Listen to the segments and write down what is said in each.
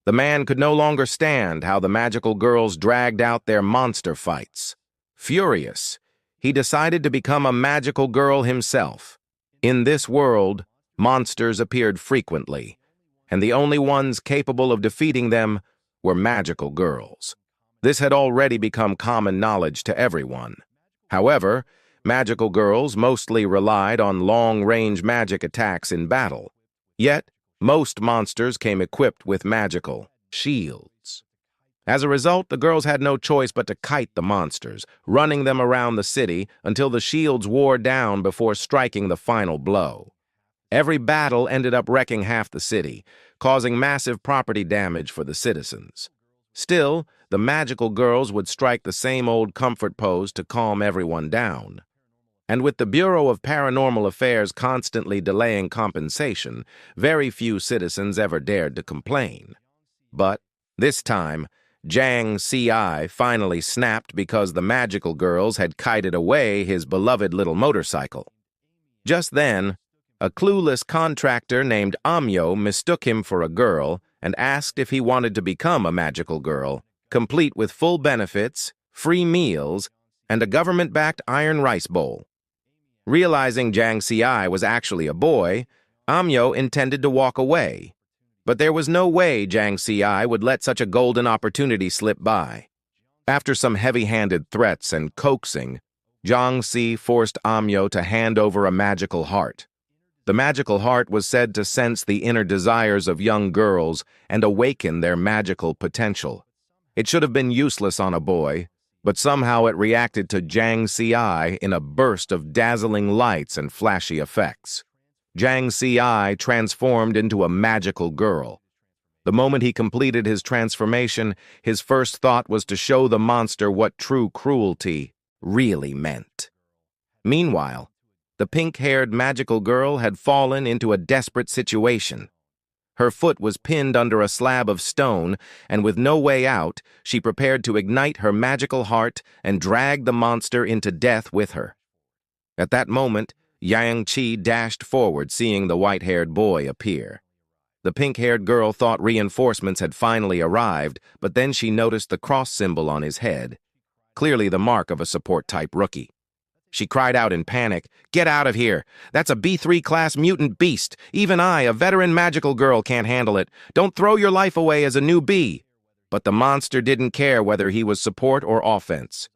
The man could no longer stand how the magical girls dragged out their monster fights. Furious, he decided to become a magical girl himself. In this world, monsters appeared frequently, and the only ones capable of defeating them were magical girls. This had already become common knowledge to everyone. However, magical girls mostly relied on long-range magic attacks in battle. Yet, most monsters came equipped with magical shields. As a result, the girls had no choice but to kite the monsters, running them around the city until the shields wore down before striking the final blow. Every battle ended up wrecking half the city, causing massive property damage for the citizens. Still, the magical girls would strike the same old comfort pose to calm everyone down. And with the Bureau of Paranormal Affairs constantly delaying compensation, very few citizens ever dared to complain. But this time, Jiang Ci finally snapped because the magical girls had kited away his beloved little motorcycle. Just then, a clueless contractor named Amyo mistook him for a girl and asked if he wanted to become a magical girl, complete with full benefits, free meals, and a government-backed iron rice bowl. Realizing Jiang Ci was actually a boy, Amyo intended to walk away. But there was no way Jiang Ci would let such a golden opportunity slip by. After some heavy-handed threats and coaxing, Jiang Ci forced Amyo to hand over a magical heart. The magical heart was said to sense the inner desires of young girls and awaken their magical potential. It should have been useless on a boy, but somehow it reacted to Jiang Ci in a burst of dazzling lights and flashy effects. Jiang Ci transformed into a magical girl. The moment he completed his transformation, his first thought was to show the monster what true cruelty really meant. Meanwhile, the pink-haired magical girl had fallen into a desperate situation. Her foot was pinned under a slab of stone, and with no way out, she prepared to ignite her magical heart and drag the monster into death with her. At that moment, Yang Qi dashed forward, seeing the white-haired boy appear. The pink-haired girl thought reinforcements had finally arrived, but then she noticed the cross symbol on his head, clearly the mark of a support-type rookie. She cried out in panic, "Get out of here! That's a B3 class mutant beast! Even I, a veteran magical girl, can't handle it! Don't throw your life away as a new B!" But the monster didn't care whether he was support or offense.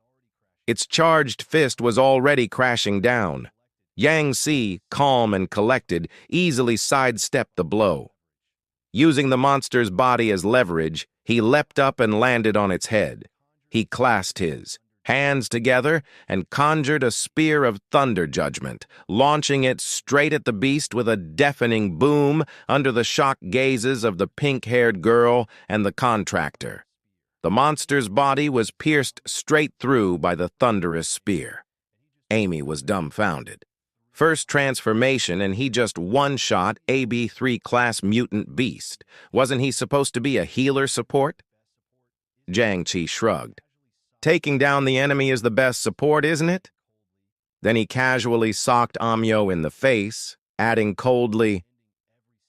Its charged fist was already crashing down. Yang Ci, calm and collected, easily sidestepped the blow. Using the monster's body as leverage, he leapt up and landed on its head. He clasped his hands together and conjured a spear of thunder judgment, launching it straight at the beast with a deafening boom under the shocked gazes of the pink-haired girl and the contractor. The monster's body was pierced straight through by the thunderous spear. Amy was dumbfounded. First transformation, and he just one-shot AB3 class mutant beast. Wasn't he supposed to be a healer support? Jiang Qi shrugged. Taking down the enemy is the best support, isn't it? Then he casually socked Amyo in the face, adding coldly,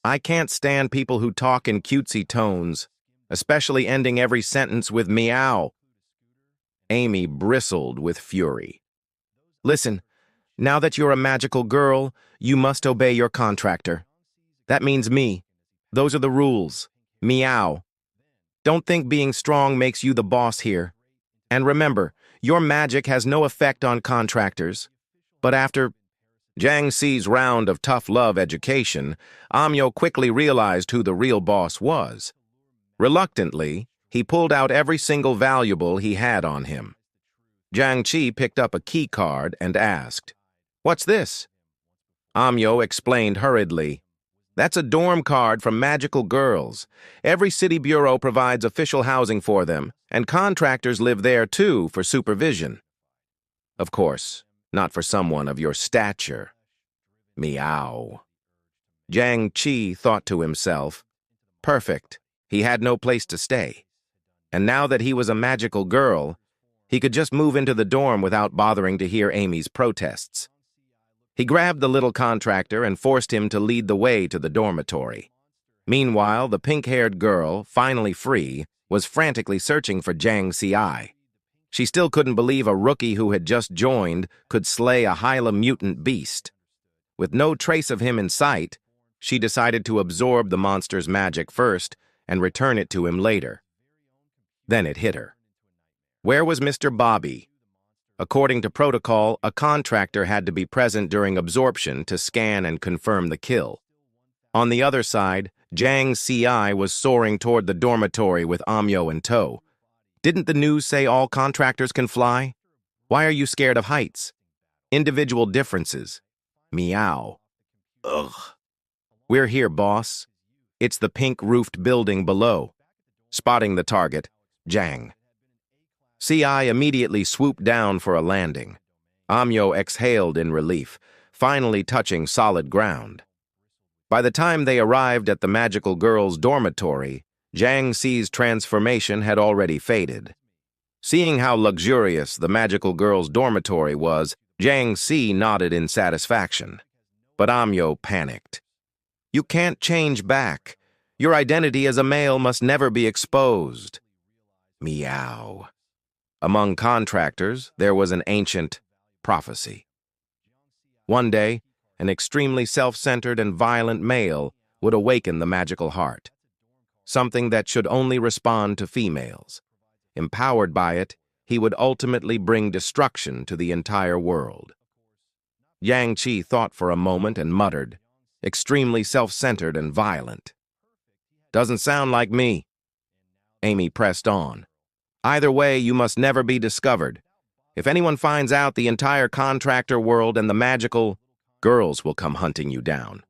"I can't stand people who talk in cutesy tones, especially ending every sentence with meow." Amy bristled with fury. "Listen, now that you're a magical girl, you must obey your contractor. That means me. Those are the rules. Meow. Don't think being strong makes you the boss here. And remember, your magic has no effect on contractors." But after Jiang Ci's round of tough love education, Amyo quickly realized who the real boss was. Reluctantly, he pulled out every single valuable he had on him. Jiang Qi picked up a key card and asked, "What's this?" Amyo explained hurriedly, "That's a dorm card from magical girls. Every city bureau provides official housing for them, and contractors live there too for supervision. Of course, not for someone of your stature." Meow. Jiang Qi thought to himself, perfect, he had no place to stay. And now that he was a magical girl, he could just move into the dorm without bothering to hear Amy's protests. He grabbed the little contractor and forced him to lead the way to the dormitory. Meanwhile, the pink-haired girl, finally free, was frantically searching for Jiang Ci. She still couldn't believe a rookie who had just joined could slay a Hyla mutant beast. With no trace of him in sight, she decided to absorb the monster's magic first and return it to him later. Then it hit her. Where was Mr. Bobby? According to protocol, a contractor had to be present during absorption to scan and confirm the kill. On the other side, Jiang Ci was soaring toward the dormitory with Amyo in tow. Didn't the news say all contractors can fly? Why are you scared of heights? Individual differences. Meow. Ugh. We're here, boss. It's the pink-roofed building below. Spotting the target, Jiang Ci immediately swooped down for a landing. Amyo exhaled in relief, finally touching solid ground. By the time they arrived at the magical girl's dormitory, Jiang Ci's transformation had already faded. Seeing how luxurious the magical girl's dormitory was, Jiang Ci nodded in satisfaction. But Amyo panicked. You can't change back. Your identity as a male must never be exposed. Meow. Among contractors, there was an ancient prophecy. One day, an extremely self-centered and violent male would awaken the magical heart, something that should only respond to females. Empowered by it, he would ultimately bring destruction to the entire world. Yang Qi thought for a moment and muttered, extremely self-centered and violent. Doesn't sound like me. Amy pressed on. Either way, you must never be discovered. If anyone finds out, the entire contractor world and the magical girls will come hunting you down.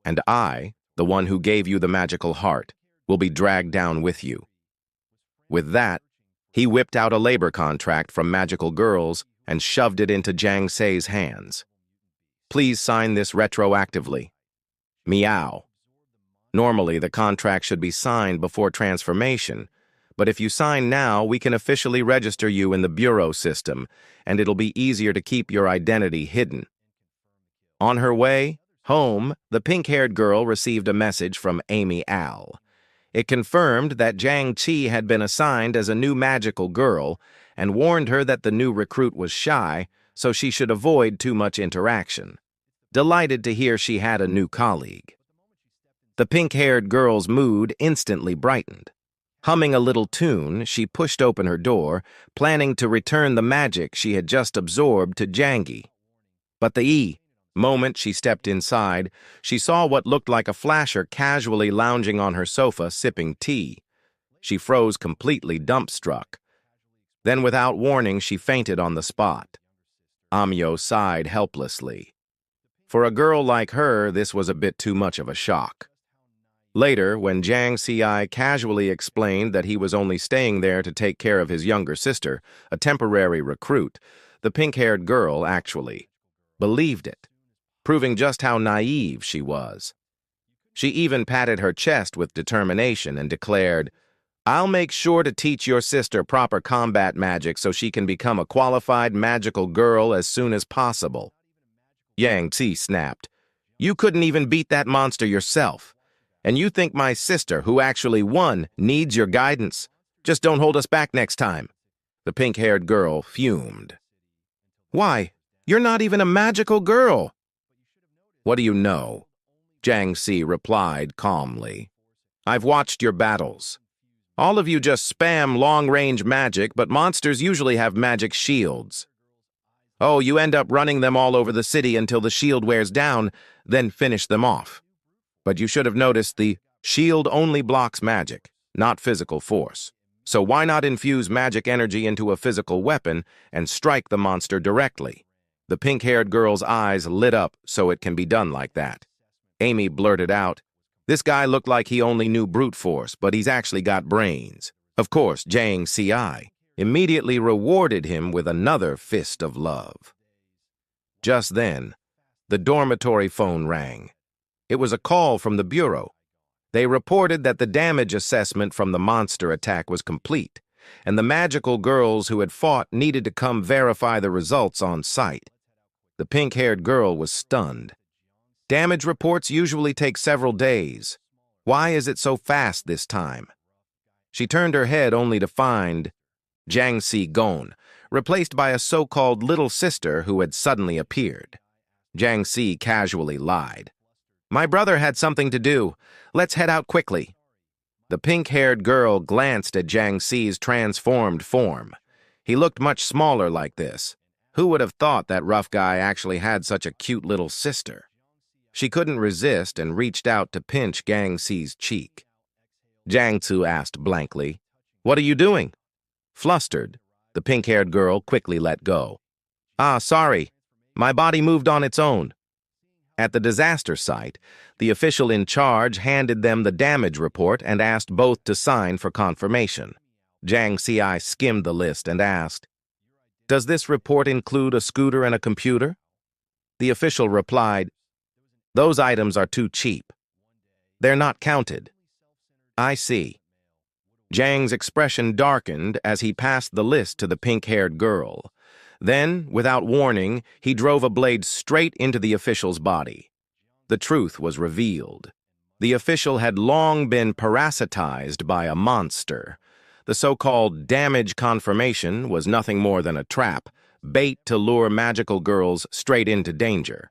And I, the one who gave you the magical heart, will be dragged down with you. With that, he whipped out a labor contract from magical girls and shoved it into Jiang Ci's hands. Please sign this retroactively. Meow. Normally, the contract should be signed before transformation, but if you sign now, we can officially register you in the bureau system, and it'll be easier to keep your identity hidden. On her way home, the pink-haired girl received a message from Amy Al. It confirmed that Jiang Qi had been assigned as a new magical girl and warned her that the new recruit was shy, so she should avoid too much interaction. Delighted to hear she had a new colleague. The pink-haired girl's mood instantly brightened. Humming a little tune, she pushed open her door, planning to return the magic she had just absorbed to Jiangyi. But the moment she stepped inside, she saw what looked like a flasher casually lounging on her sofa sipping tea. She froze completely dumbstruck. Then without warning, she fainted on the spot. Amyo sighed helplessly. For a girl like her, this was a bit too much of a shock. Later, when Jiang Ci casually explained that he was only staying there to take care of his younger sister, a temporary recruit, the pink-haired girl actually believed it, proving just how naive she was. She even patted her chest with determination and declared, I'll make sure to teach your sister proper combat magic so she can become a qualified magical girl as soon as possible. Yang Ci snapped, You couldn't even beat that monster yourself. And you think my sister, who actually won, needs your guidance? Just don't hold us back next time. The pink-haired girl fumed. Why? You're not even a magical girl. What do you know? Jiang Ci replied calmly. I've watched your battles. All of you just spam long-range magic, but monsters usually have magic shields. Oh, you end up running them all over the city until the shield wears down, then finish them off. But you should have noticed the shield only blocks magic, not physical force. So why not infuse magic energy into a physical weapon and strike the monster directly? The pink-haired girl's eyes lit up so it can be done like that. Amy blurted out, This guy looked like he only knew brute force, but he's actually got brains. Of course, Jiang Ci immediately rewarded him with another fist of love. Just then, the dormitory phone rang. It was a call from the bureau. They reported that the damage assessment from the monster attack was complete, and the magical girls who had fought needed to come verify the results on site. The pink-haired girl was stunned. Damage reports usually take several days. Why is it so fast this time? She turned her head only to find Jiang Si Gon, replaced by a so-called little sister who had suddenly appeared. Jiang Si casually lied. "My brother had something to do. Let's head out quickly." The pink-haired girl glanced at Jiang Si's transformed form. He looked much smaller like this. Who would have thought that rough guy actually had such a cute little sister? She couldn't resist and reached out to pinch Jiang Si's cheek. Jiang Tzu asked blankly, "What are you doing?" Flustered, the pink-haired girl quickly let go. "Ah, sorry. My body moved on its own." At the disaster site, the official in charge handed them the damage report and asked both to sign for confirmation. Jiang Si skimmed the list and asked, "Does this report include a scooter and a computer?" The official replied, "Those items are too cheap. They're not counted." "I see." Jiang's expression darkened as he passed the list to the pink-haired girl. Then, without warning, he drove a blade straight into the official's body. The truth was revealed. The official had long been parasitized by a monster. The so-called damage confirmation was nothing more than a trap, bait to lure magical girls straight into danger.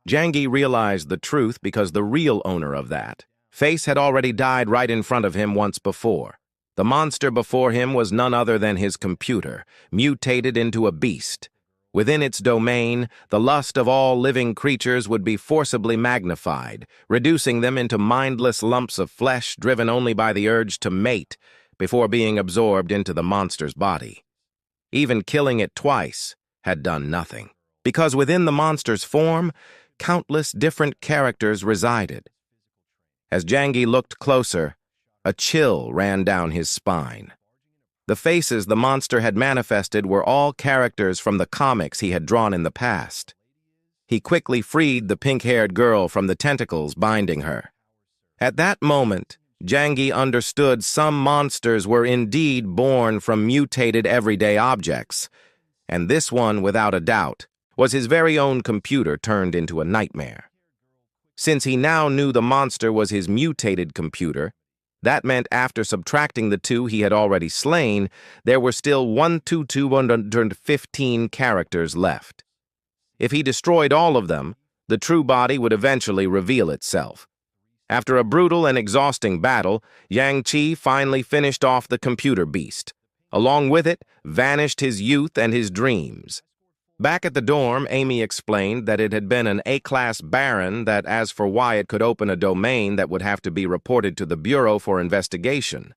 Jiang realized the truth because the real owner of that face had already died right in front of him once before. The monster before him was none other than his computer, mutated into a beast. Within its domain, the lust of all living creatures would be forcibly magnified, reducing them into mindless lumps of flesh driven only by the urge to mate before being absorbed into the monster's body. Even killing it twice had done nothing, because within the monster's form, countless different characters resided. As Jiang looked closer, a chill ran down his spine. The faces the monster had manifested were all characters from the comics he had drawn in the past. He quickly freed the pink-haired girl from the tentacles binding her. At that moment, Jiang understood some monsters were indeed born from mutated everyday objects, and this one, without a doubt, was his very own computer turned into a nightmare. Since he now knew the monster was his mutated computer, that meant after subtracting the two he had already slain, there were still 1,215 characters left. If he destroyed all of them, the true body would eventually reveal itself. After a brutal and exhausting battle, Yang Qi finally finished off the computer beast. Along with it, vanished his youth and his dreams. Back at the dorm, Amy explained that it had been an A-class baron that as for why it could open a domain that would have to be reported to the Bureau for investigation.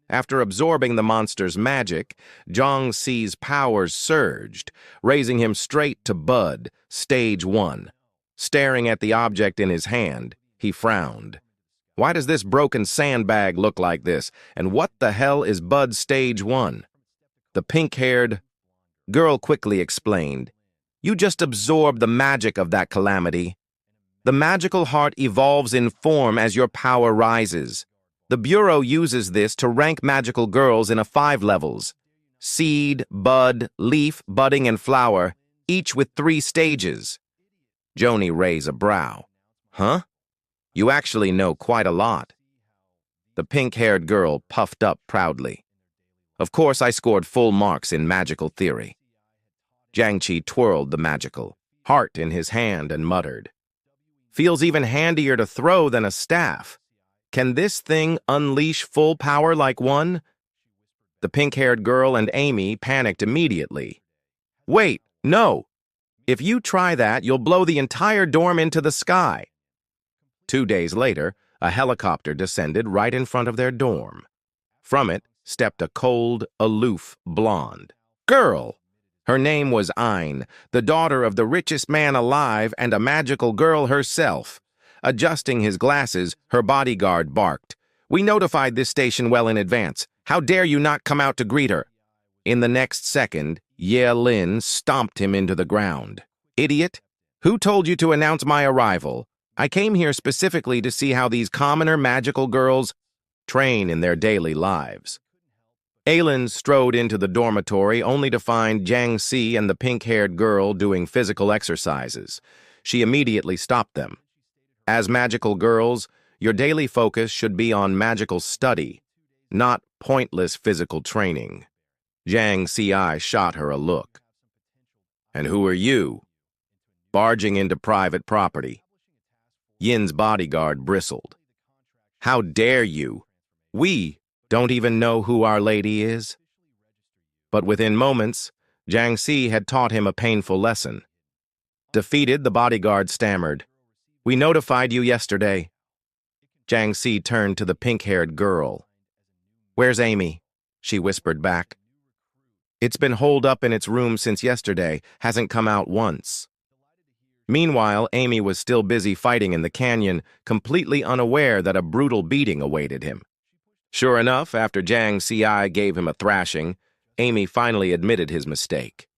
After absorbing the monster's magic, Jiang Si's powers surged, raising him straight to Bud, Stage 1. Staring at the object in his hand, he frowned. "Why does this broken sandbag look like this, and what the hell is Bud Stage 1? The pink-haired girl quickly explained, "You just absorb the magic of that calamity. The magical heart evolves in form as your power rises. The Bureau uses this to rank magical girls in 5 levels. Seed, bud, leaf, budding, and flower, each with 3 stages." Joni raised a brow. "Huh? You actually know quite a lot." The pink-haired girl puffed up proudly. "Of course I scored full marks in magical theory." Jiang Qi twirled the magical heart in his hand and muttered, "Feels even handier to throw than a staff. Can this thing unleash full power like one?" The pink-haired girl and Amy panicked immediately. "Wait, no! If you try that, you'll blow the entire dorm into the sky." 2 days later, a helicopter descended right in front of their dorm. From it stepped a cold, aloof blonde girl. Her name was Ayn, the daughter of the richest man alive and a magical girl herself. Adjusting his glasses, her bodyguard barked, "We notified this station well in advance. How dare you not come out to greet her?" In the next second, Ye Lin stomped him into the ground. "Idiot! Who told you to announce my arrival? I came here specifically to see how these commoner magical girls train in their daily lives." Aylin strode into the dormitory only to find Jiang Si and the pink-haired girl doing physical exercises. She immediately stopped them. "As magical girls, Your daily focus should be on magical study, not pointless physical training. Jiang Ci shot her a look. And who are you? Barging into private property. Yin's bodyguard bristled. How dare you? We don't even know who Our Lady is. But within moments, Jiang Ci had taught him a painful lesson. Defeated, the bodyguard stammered. We notified you yesterday. Jiang Ci turned to the pink-haired girl. Where's Amy? She whispered back. It's been holed up in its room since yesterday, hasn't come out once. Meanwhile, Amy was still busy fighting in the canyon, completely unaware that a brutal beating awaited him. Sure enough, after Jiang Ci gave him a thrashing, Amy finally admitted his mistake.